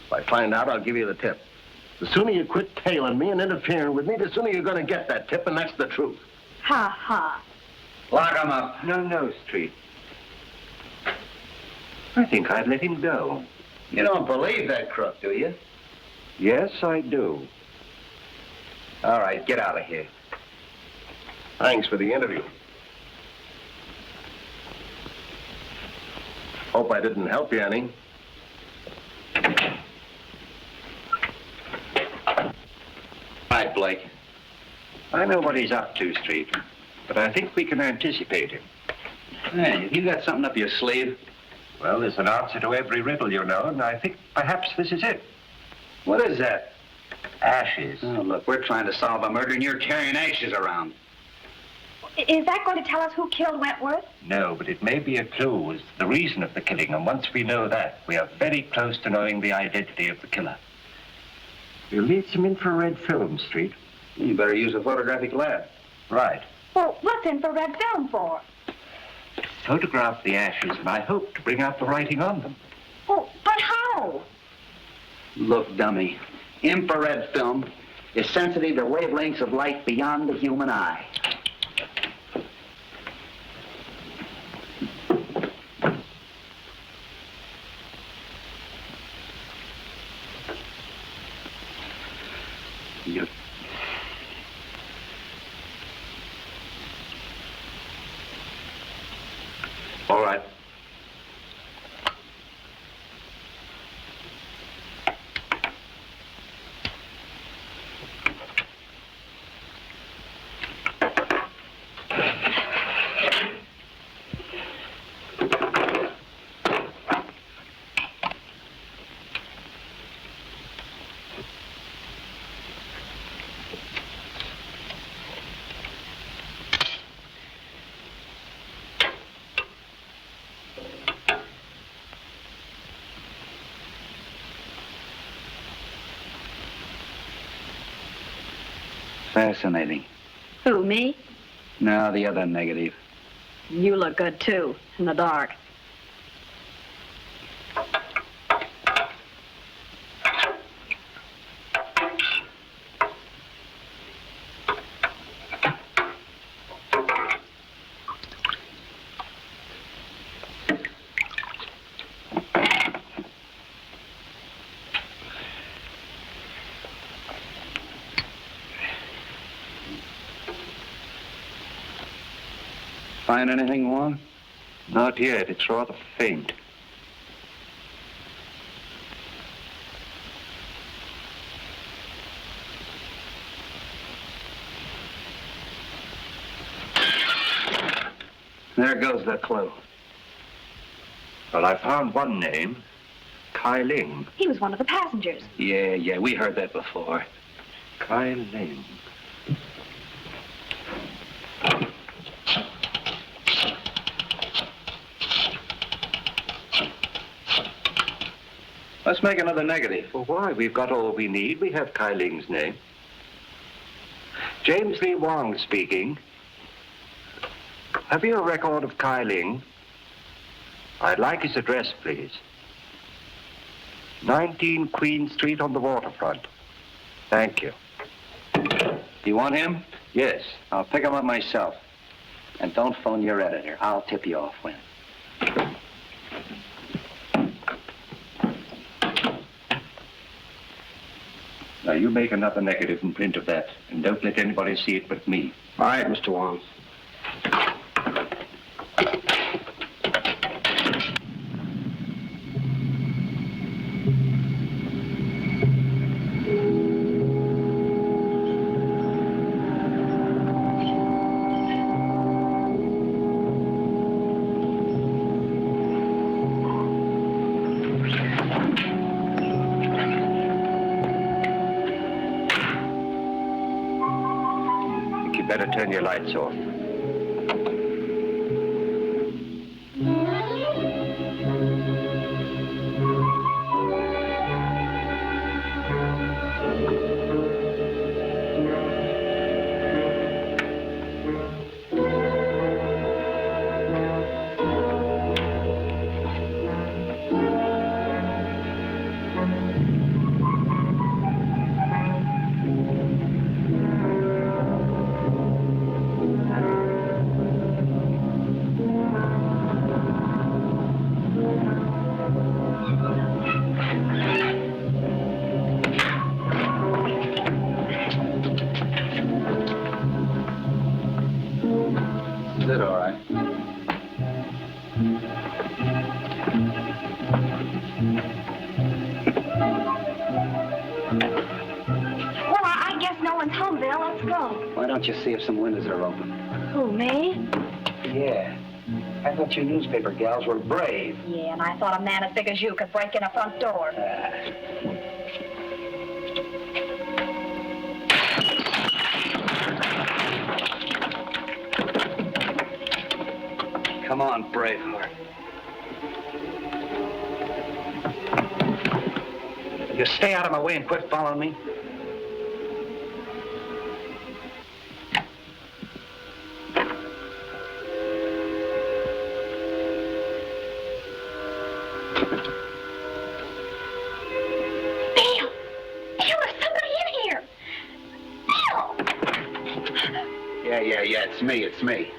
If I find out, I'll give you the tip. The sooner you quit tailing me and interfering with me, the sooner you're going to get that tip, and that's the truth. Ha, ha. Lock him up. No, Street. I think I'd let him go. You don't believe that crook, do you? Yes, I do. All right, get out of here. Thanks for the interview. Hope I didn't help you any. Right, Blake. I know what he's up to, Street, but I think we can anticipate him. Hey, have you got something up your sleeve? Well, there's an answer to every riddle, you know, and I think perhaps this is it. What is that? Ashes. Oh, look, we're trying to solve a murder, and you're carrying ashes around. Is that going to tell us who killed Wentworth? No, but it may be a clue as to the reason of the killing, and once we know that, we are very close to knowing the identity of the killer. You'll need some infrared film, Street. You better use a photographic lab. Right. Well, what's infrared film for? Photograph the ashes, and I hope to bring out the writing on them. Oh, but how? Look, dummy, infrared film is sensitive to wavelengths of light beyond the human eye. All right. Fascinating. Who, me? No, the other negative. You look good, too, in the dark. Find anything, Wong? Not yet. It's rather faint. There goes the clue. Well, I found one name. Kai Ling. He was one of the passengers. Yeah, we heard that before. Kai Ling. Let's make another negative. Well, why? We've got all we need. We have Kai Ling's name. James Lee Wong speaking. Have you a record of Kai Ling? I'd like his address, please. 19 Queen Street on the waterfront. Thank you. You want him? Yes. I'll pick him up myself. And don't phone your editor. I'll tip you off when. Now, you make another negative and print of that, and don't let anybody see it but me. All right, Mr. Wong. Better turn your lights off. Is it all right? Well, I guess no one's home, Bill. Let's go. Why don't you see if some windows are open? Who, me? Yeah. I thought you newspaper gals were brave. Yeah, and I thought a man as big as you could break in a front door. Come on, Braveheart. You stay out of my way and quit following me. Bill! Bill, there's somebody in here! Bill! Yeah, it's me.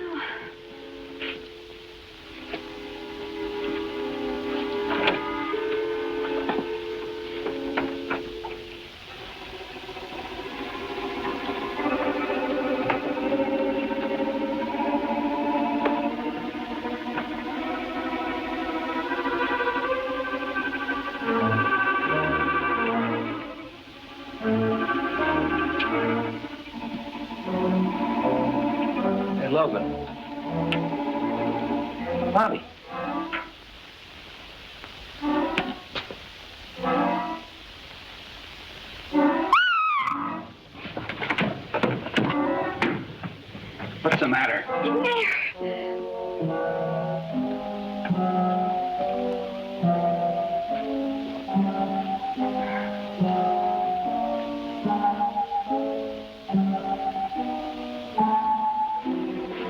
Bobby. What's the matter?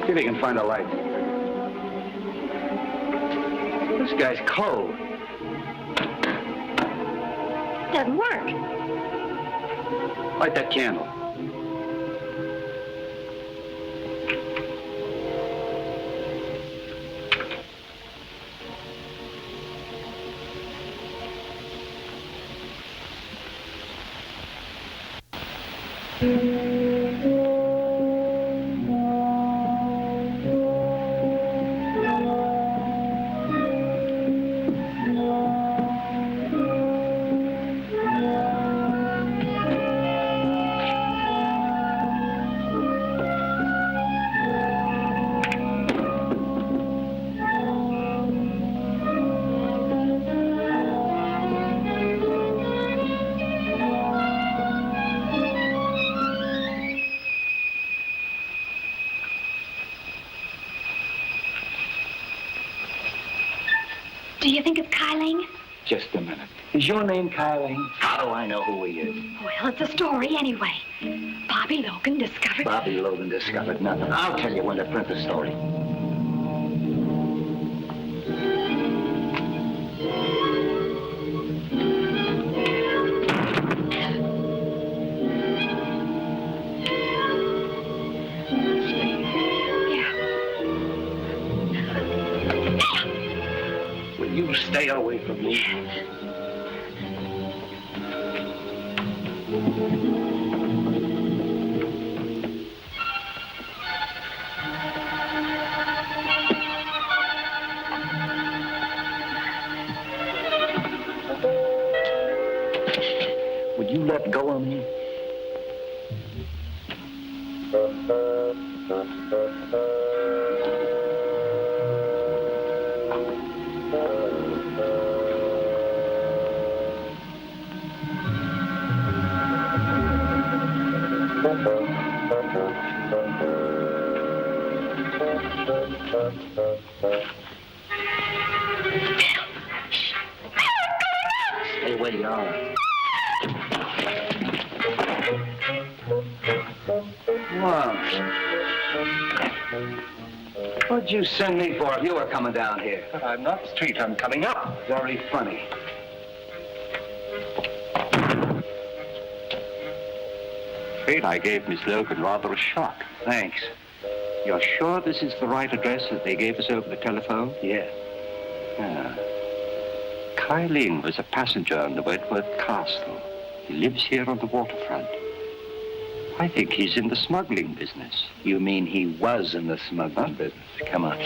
See if you can find a light. This guy's cold. Doesn't work. Light that candle. Do you think it's Kyling? Just a minute. Is your name Kyling? How do I know who he is? Well, it's a story anyway. Bobby Logan discovered... Bobby Logan discovered nothing. I'll tell you when to print the story. You stay away from me. Would you let go of me? Stay where you are. Wong. What'd you send me for if you were coming down here? I'm not street, I'm coming up. Very funny. Afraid I gave Miss Logan rather a shock. Thanks. You're sure this is the right address that they gave us over the telephone? Yeah. Kyling was a passenger on the Wentworth Castle. He lives here on the waterfront. I think he's in the smuggling business. You mean he was in the smuggling business? Come on.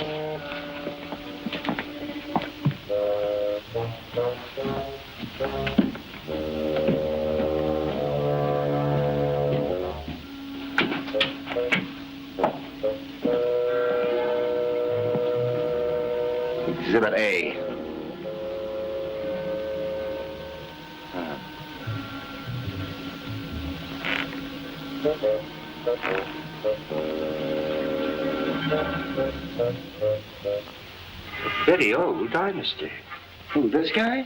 Exhibit A. A very old dynasty. Who, this guy?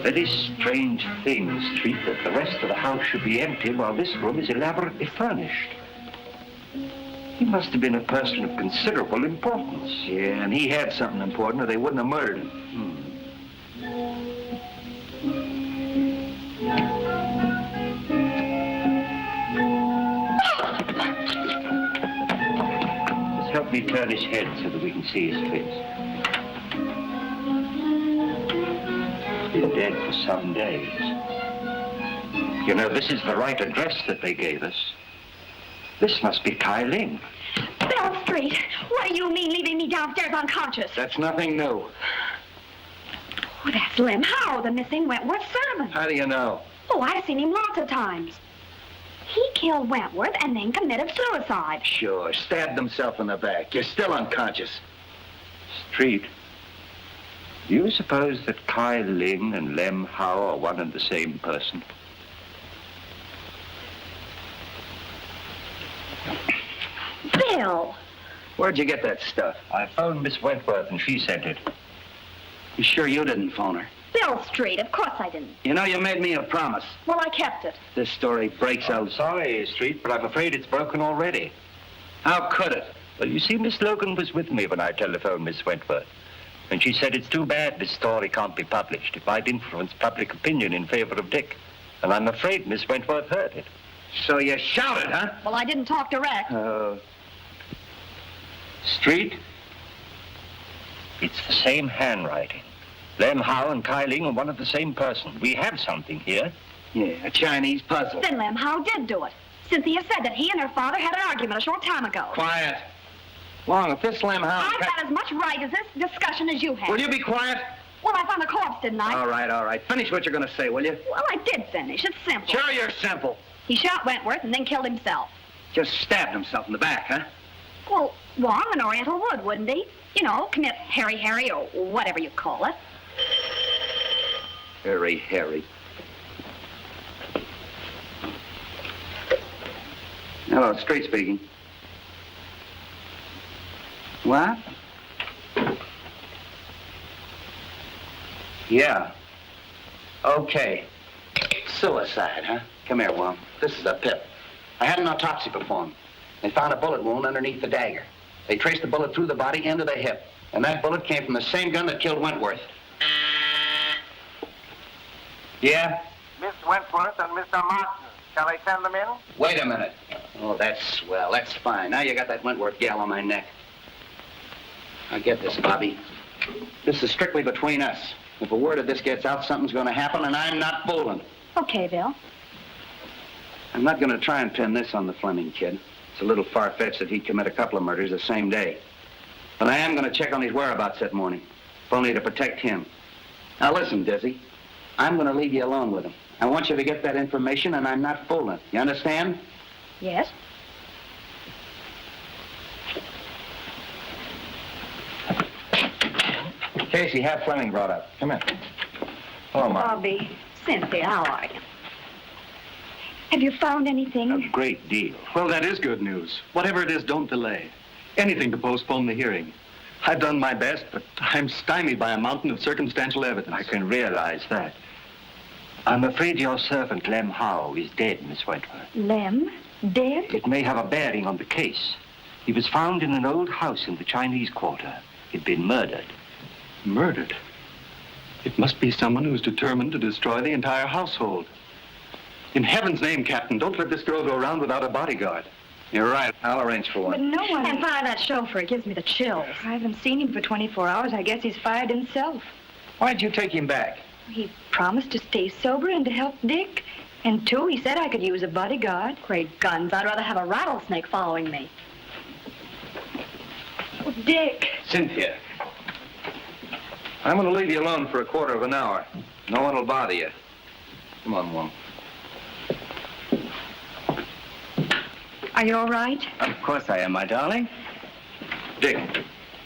Very strange thing, Street, that the rest of the house should be empty while this room is elaborately furnished. He must have been a person of considerable importance. Yeah, and he had something important or they wouldn't have murdered him. Just help me turn his head so that we can see his face. Been dead for some days. You know, this is the right address that they gave us. This must be Kyling. Bell Street, what do you mean leaving me downstairs unconscious? That's nothing new. Oh, that's Lem Howe, the missing Wentworth servant. How do you know? Oh, I've seen him lots of times. He killed Wentworth and then committed suicide. Sure, stabbed himself in the back. You're still unconscious. Street, do you suppose that Kai Ling and Lem Howe are one and the same person? Bill! Where'd you get that stuff? I phoned Miss Wentworth and she sent it. You sure you didn't phone her? Bill Street, of course I didn't. You know, you made me a promise. Well, I kept it. This story breaks out. Sorry, Street, but I'm afraid it's broken already. How could it? Well, you see, Miss Logan was with me when I telephoned Miss Wentworth. And she said it's too bad this story can't be published. It might influence public opinion in favor of Dick. And I'm afraid Miss Wentworth heard it. So you shouted, huh? Well, I didn't talk direct. Street, it's the same handwriting. Lem Howe and Kai Ling are one of the same person. We have something here. Yeah, a Chinese puzzle. Then Lem Howe did do it. Cynthia said that he and her father had an argument a short time ago. Quiet. Wong, if this Lem Howe... I've had as much right as this discussion as you have. Will you be quiet? Well, I found the corpse, didn't I? All right. Finish what you're going to say, will you? Well, I did finish. It's simple. Sure you're simple. He shot Wentworth and then killed himself. Just stabbed himself in the back, huh? Well, Wong, an Oriental would, wouldn't he? You know, commit Harry, or whatever you call it. Harry. Hello, Street speaking. What? Yeah. Okay. Suicide, huh? Come here, Wong. This is a pip. I had an autopsy performed. They found a bullet wound underneath the dagger. They traced the bullet through the body into the hip. And that bullet came from the same gun that killed Wentworth. Yeah? Miss Wentworth and Mr. Martin. Shall I send them in? Wait a minute. Oh, that's swell. That's fine. Now you got that Wentworth gal on my neck. Now get this, Bobby. This is strictly between us. If a word of this gets out, something's going to happen, and I'm not fooling. Okay, Bill. I'm not going to try and pin this on the Fleming kid. It's a little far-fetched that he'd commit a couple of murders the same day. But I am going to check on his whereabouts that morning, if only to protect him. Now listen, Dizzy. I'm going to leave you alone with him. I want you to get that information, and I'm not fooling. You understand? Yes. Casey, have Fleming brought up. Come in. Hello, Mark. Bobby, Cynthia, how are you? Have you found anything? A great deal. Well, that is good news. Whatever it is, don't delay. Anything to postpone the hearing. I've done my best, but I'm stymied by a mountain of circumstantial evidence. I can realize that. I'm afraid your servant, Lem Howe, is dead, Miss Wentworth. Lem? Dead? It may have a bearing on the case. He was found in an old house in the Chinese Quarter. He'd been murdered. Murdered? It must be someone who's determined to destroy the entire household. In heaven's name, Captain, don't let this girl go around without a bodyguard. You're right. I'll arrange for But one. no one... And fire that chauffeur. It gives me the chills. I haven't seen him for 24 hours. I guess he's fired himself. Why'd you take him back? He promised to stay sober and to help Dick. And too, he said I could use a bodyguard. Great guns. I'd rather have a rattlesnake following me. Oh, Dick. Cynthia. I'm going to leave you alone for a quarter of an hour. No one will bother you. Come on, Wong. Are you all right? Of course I am, my darling. Dick,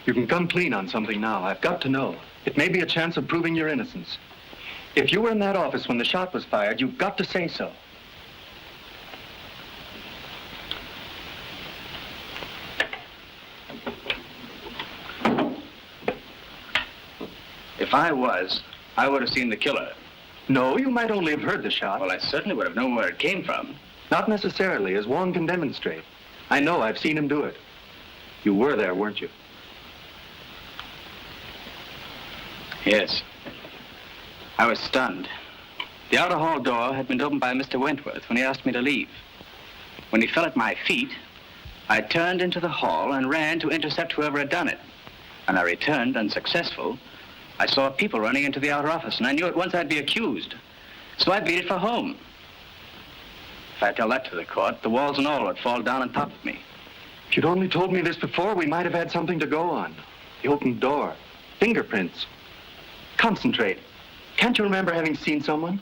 you can come clean on something now. I've got to know. It may be a chance of proving your innocence. If you were in that office when the shot was fired, you've got to say so. If I was, I would have seen the killer. No, you might only have heard the shot. Well, I certainly would have known where it came from. Not necessarily, as Wong can demonstrate. I know, I've seen him do it. You were there, weren't you? Yes. I was stunned. The outer hall door had been opened by Mr. Wentworth when he asked me to leave. When he fell at my feet, I turned into the hall and ran to intercept whoever had done it. When I returned unsuccessful, I saw people running into the outer office, and I knew at once I'd be accused. So I beat it for home. If I tell that to the court, the walls and all would fall down on top of me. If you'd only told me this before, we might have had something to go on. The open door, fingerprints. Concentrate. Can't you remember having seen someone?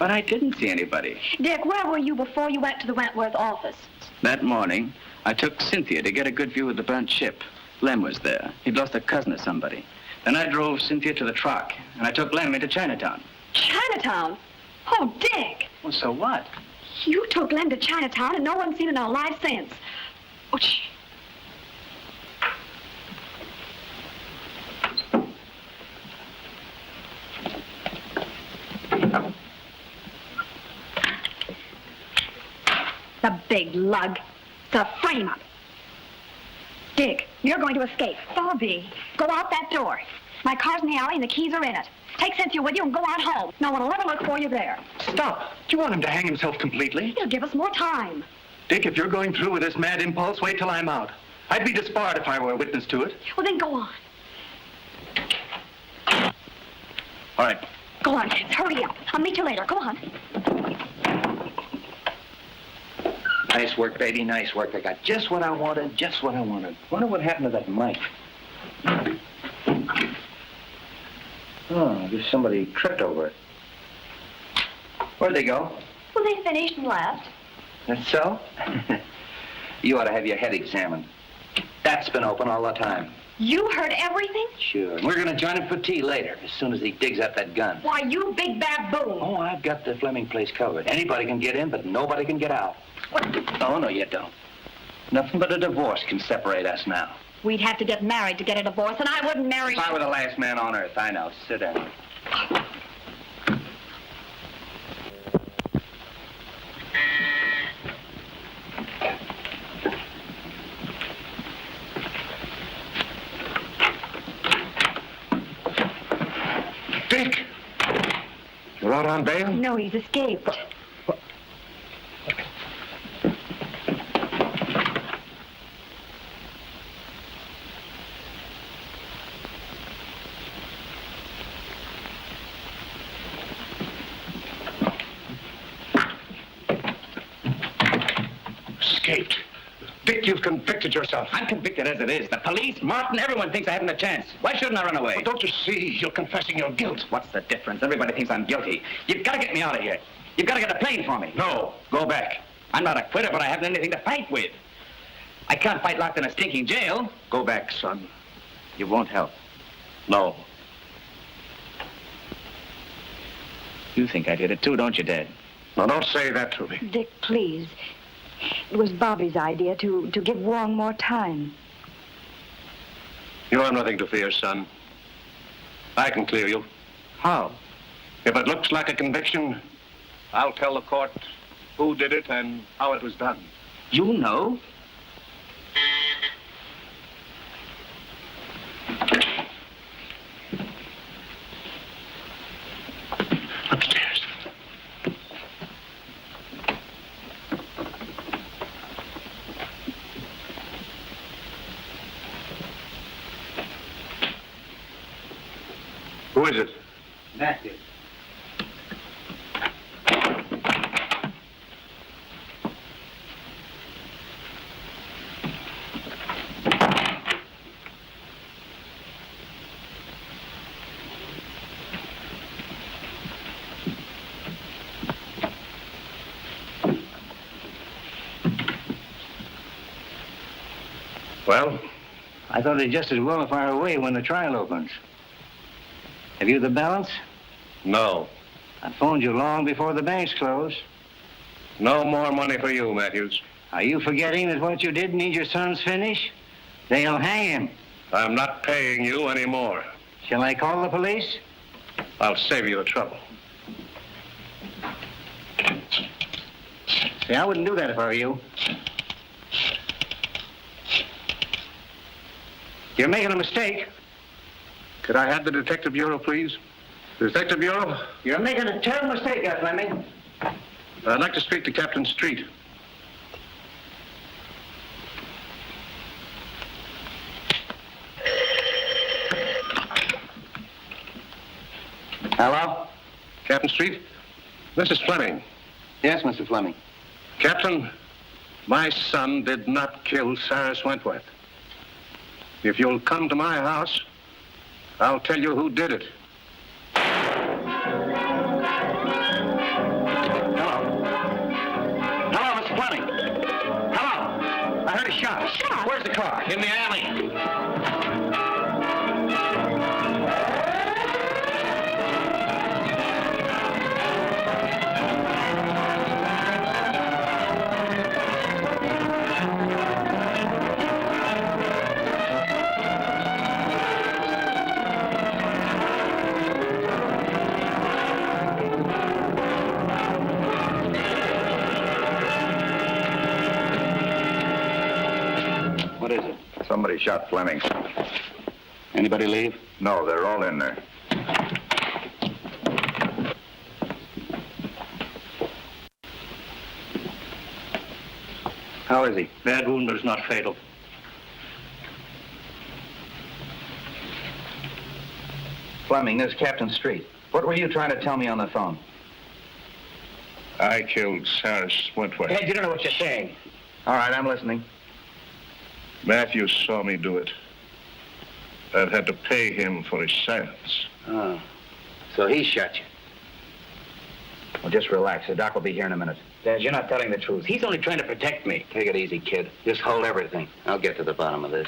But I didn't see anybody. Dick, where were you before you went to the Wentworth office? That morning, I took Cynthia to get a good view of the burnt ship. Lem was there. He'd lost a cousin or somebody. Then I drove Cynthia to the truck, and I took Lem into Chinatown. Chinatown? Oh, Dick. Well, so what? You took Lem to Chinatown and no one's seen him in a life since. Oh, the big lug. The frame-up. Dick, you're going to escape. Bobby. Go out that door. My car's in the alley and the keys are in it. Take Cynthia with you and go on home. No one will ever look for you there. Stop. Do you want him to hang himself completely? He'll give us more time. Dick, if you're going through with this mad impulse, wait till I'm out. I'd be disbarred if I were a witness to it. Well, then go on. All right. Go on, kids. Hurry up. I'll meet you later. Go on. Nice work, baby, nice work. I got just what I wanted, just what I wanted. Wonder what happened to that mic. Oh, I guess somebody tripped over it. Where'd they go? Well, they finished and left. That's so? You ought to have your head examined. That's been open all the time. You heard everything? Sure. And we're going to join him for tea later, as soon as he digs up that gun. Why, you big baboon. Oh, I've got the Fleming place covered. Anybody can get in, but nobody can get out. What? Oh, no, you don't. Nothing but a divorce can separate us now. We'd have to get married to get a divorce, and I wouldn't marry you. If I were the last man on earth, I know. Sit down. Dick! You're out on bail? No, he's escaped. Escaped. Dick, you've convicted yourself. I'm convicted as it is. The police, Martin, everyone thinks I haven't a chance. Why shouldn't I run away? Well, don't you see? You're confessing your guilt. What's the difference? Everybody thinks I'm guilty. You've got to get me out of here. You've got to get a plane for me. No. Go back. I'm not a quitter, but I haven't anything to fight with. I can't fight locked in a stinking jail. Go back, son. You won't help. No. You think I did it too, don't you, Dad? Now, don't say that to me. Dick, please. It was Bobby's idea to give Wong more time. You have nothing to fear, son. I can clear you. How? If it looks like a conviction, I'll tell the court who did it and how it was done. You know? Upstairs. Who is it? Matthew. Well? I thought it'd just as well if I were away when the trial opens. Have you the balance? No. I phoned you long before the banks closed. No more money for you, Matthews. Are you forgetting that what you did need your son's finish? They'll hang him. I'm not paying you anymore. Shall I call the police? I'll save you the trouble. See, I wouldn't do that if I were you. You're making a mistake. Could I have the Detective Bureau, please? Detective Bureau? You're making a terrible mistake, Fleming. I'd like to speak to Captain Street. Hello? Captain Street? This is Fleming. Yes, Mr. Fleming. Captain, my son did not kill Cyrus Wentworth. If you'll come to my house, I'll tell you who did it. car? In the alley. What is it? Somebody shot Fleming. Anybody leave? No, they're all in there. How is he? Bad wound, but it's not fatal. Fleming, this is Captain Street. What were you trying to tell me on the phone? I killed Cyrus Wentworth. Ed, you don't know what you're saying. All right, I'm listening. Matthews saw me do it. I've had to pay him for his silence. Oh. So he shot you. Well, just relax. The doc will be here in a minute. Dad, you're not telling the truth. He's only trying to protect me. Take it easy, kid. Just hold everything. I'll get to the bottom of this.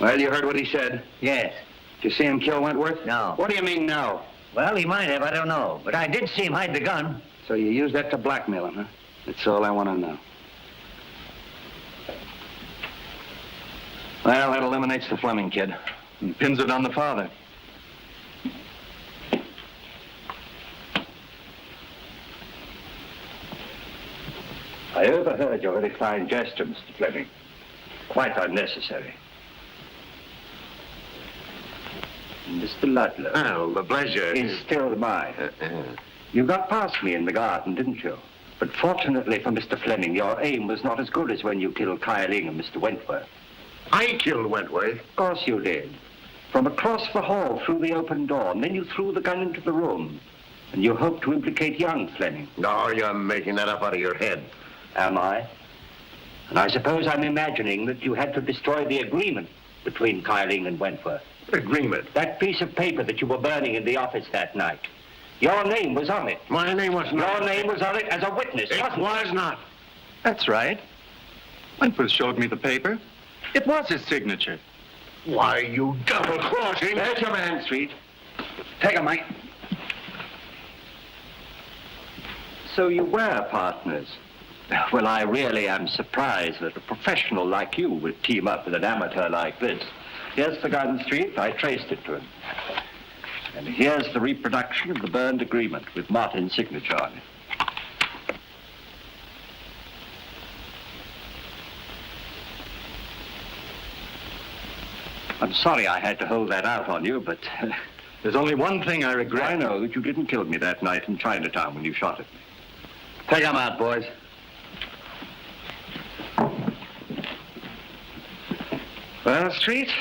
Well, you heard what he said? Yes. Did you see him kill Wentworth? No. What do you mean, no? Well, he might have, I don't know. But I did see him hide the gun. So you used that to blackmail him, huh? That's all I want to know. Well, that eliminates the Fleming kid and pins it on the father. I overheard your very fine gesture, Mr. Fleming. Quite unnecessary. Mr. Ludlow. Well, the pleasure is still mine. You got past me in the garden, didn't you? But fortunately for Mr. Fleming, your aim was not as good as when you killed Kyling and Mr. Wentworth. I killed Wentworth? Of course you did. From across the hall through the open door, and then you threw the gun into the room. And you hoped to implicate young Fleming. No, you're making that up out of your head. Am I? And I suppose I'm imagining that you had to destroy the agreement between Kyling and Wentworth. What agreement? That piece of paper that you were burning in the office that night. Your name was on it. My name was not. Your name was on it as a witness, It was not. That's right. Wentworth showed me the paper. It was his signature. Why, you double-crossing. There's your man, Street. Take him, Mike. So you were partners. Well, I really am surprised that a professional like you would team up with an amateur like this. Here's the gun, Street. I traced it to him. And here's the reproduction of the burned agreement with Martin's signature on it. I'm sorry I had to hold that out on you, but... There's only one thing I regret. I know that you didn't kill me that night in Chinatown when you shot at me. Take him out, boys. Well, Street,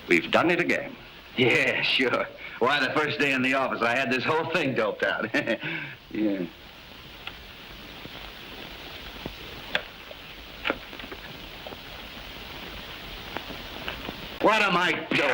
we've done it again. Yeah, sure. Why, the first day in the office, I had this whole thing doped out. Yeah. What am I doing?